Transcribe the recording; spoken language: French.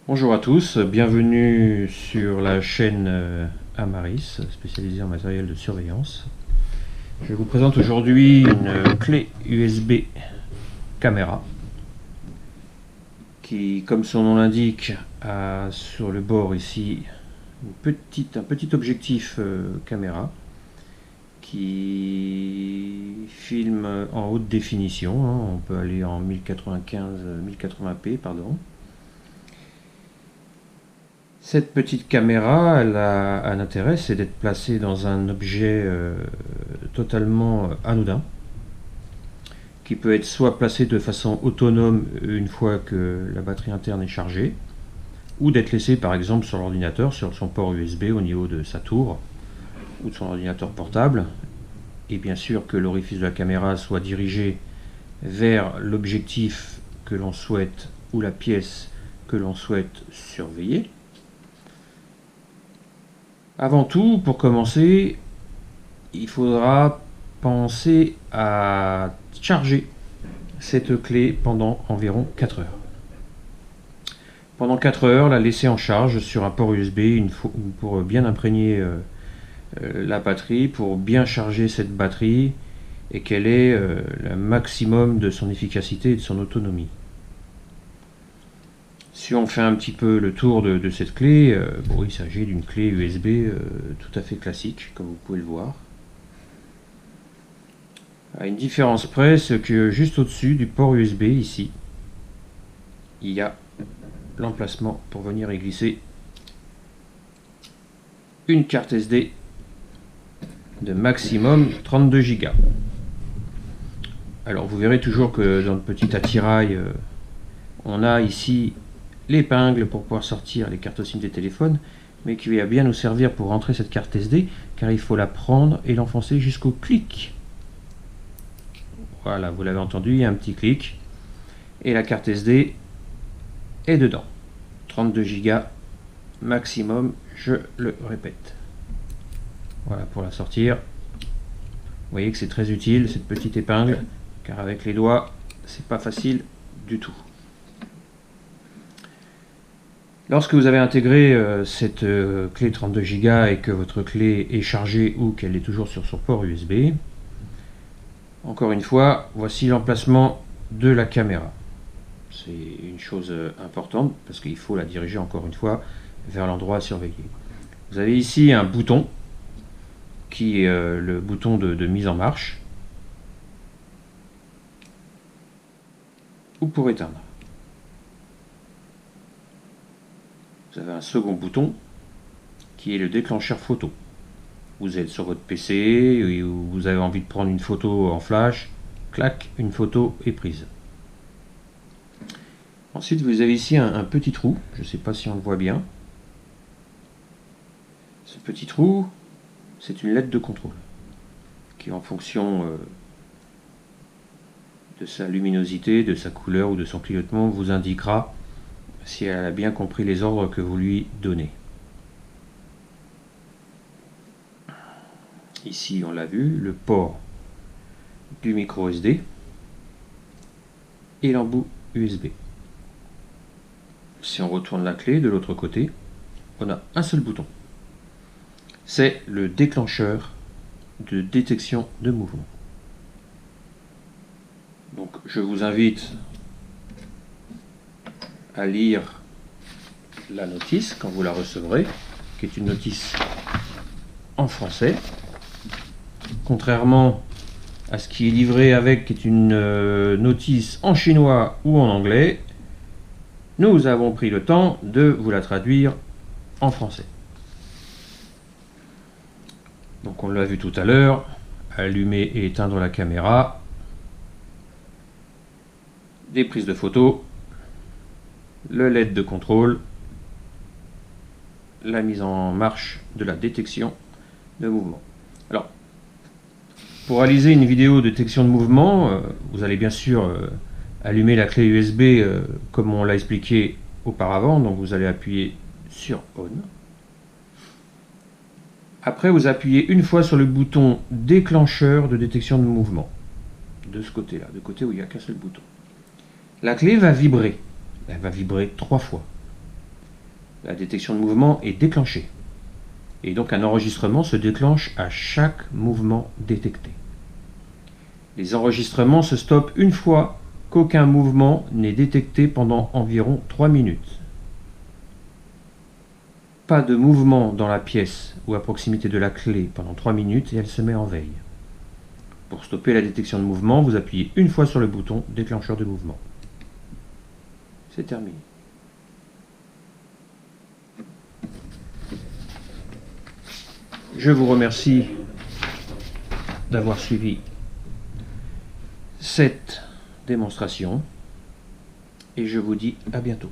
Bonjour à tous, bienvenue sur la chaîne Amaris, spécialisée en matériel de surveillance. Je vous présente aujourd'hui une clé USB caméra qui, comme son nom l'indique, a sur le bord ici un petit objectif caméra qui filme en haute définition, hein. On peut aller en 1080p, pardon. Cette petite caméra, elle a un intérêt, c'est d'être placée dans un objet totalement anodin, qui peut être soit placé de façon autonome une fois que la batterie interne est chargée, ou d'être laissé par exemple sur l'ordinateur, sur son port USB au niveau de sa tour, ou de son ordinateur portable, et bien sûr que l'orifice de la caméra soit dirigé vers l'objectif que l'on souhaite, ou la pièce que l'on souhaite surveiller. Avant tout, pour commencer, il faudra penser à charger cette clé pendant environ 4 heures. Pendant 4 heures, la laisser en charge sur un port USB pour bien imprégner la batterie, pour bien charger cette batterie et qu'elle ait le maximum de son efficacité et de son autonomie. Si on fait un petit peu le tour de cette clé, bon, il s'agit d'une clé USB tout à fait classique, comme vous pouvez le voir. À une différence près, c'est que juste au-dessus du port USB, ici, il y a l'emplacement pour venir y glisser une carte SD de maximum 32 Go. Alors vous verrez toujours que dans le petit attirail, on a ici l'épingle pour pouvoir sortir les cartes SIM des téléphones, mais qui va bien nous servir pour rentrer cette carte SD, car il faut la prendre et l'enfoncer jusqu'au clic. Voilà, vous l'avez entendu, il y a un petit clic, et la carte SD est dedans. 32 Go maximum, je le répète. Voilà pour la sortir. Vous voyez que c'est très utile cette petite épingle, car avec les doigts, c'est pas facile du tout. Lorsque vous avez intégré cette clé 32 Go et que votre clé est chargée ou qu'elle est toujours sur son port USB, encore une fois, voici l'emplacement de la caméra. C'est une chose importante parce qu'il faut la diriger encore une fois vers l'endroit à surveiller. Vous avez ici un bouton qui est le bouton de mise en marche ou pour éteindre. Vous avez un second bouton qui est le déclencheur photo. Vous êtes sur votre PC et vous avez envie de prendre une photo en flash, clac, une photo est prise. Ensuite, vous avez ici un petit trou, je ne sais pas si on le voit bien. Ce petit trou, c'est une LED de contrôle qui, en fonction de sa luminosité, de sa couleur ou de son clignotement, vous indiquera si elle a bien compris les ordres que vous lui donnez. Ici, on l'a vu, le port du micro SD et l'embout USB. Si on retourne la clé de l'autre côté, on a un seul bouton. C'est le déclencheur de détection de mouvement. Donc, je vous invite à lire la notice quand vous la recevrez, qui est une notice en français, contrairement à ce qui est livré avec, qui est une notice en chinois ou en anglais. Nous avons pris le temps de vous la traduire en français. Donc on l'a vu tout à l'heure, allumer et éteindre la caméra, des prises de photos, le LED de contrôle, la mise en marche de la détection de mouvement. Alors, pour réaliser une vidéo de détection de mouvement, vous allez bien sûr allumer la clé USB comme on l'a expliqué auparavant. Donc vous allez appuyer sur On. Après, vous appuyez une fois sur le bouton déclencheur de détection de mouvement. De ce côté-là, de côté où il n'y a qu'un seul bouton. La clé va vibrer. Elle va vibrer 3 fois. La détection de mouvement est déclenchée. Et donc un enregistrement se déclenche à chaque mouvement détecté. Les enregistrements se stoppent une fois qu'aucun mouvement n'est détecté pendant environ 3 minutes. Pas de mouvement dans la pièce ou à proximité de la clé pendant 3 minutes et elle se met en veille. Pour stopper la détection de mouvement, vous appuyez une fois sur le bouton déclencheur de mouvement. C'est terminé. Je vous remercie d'avoir suivi cette démonstration et je vous dis à bientôt.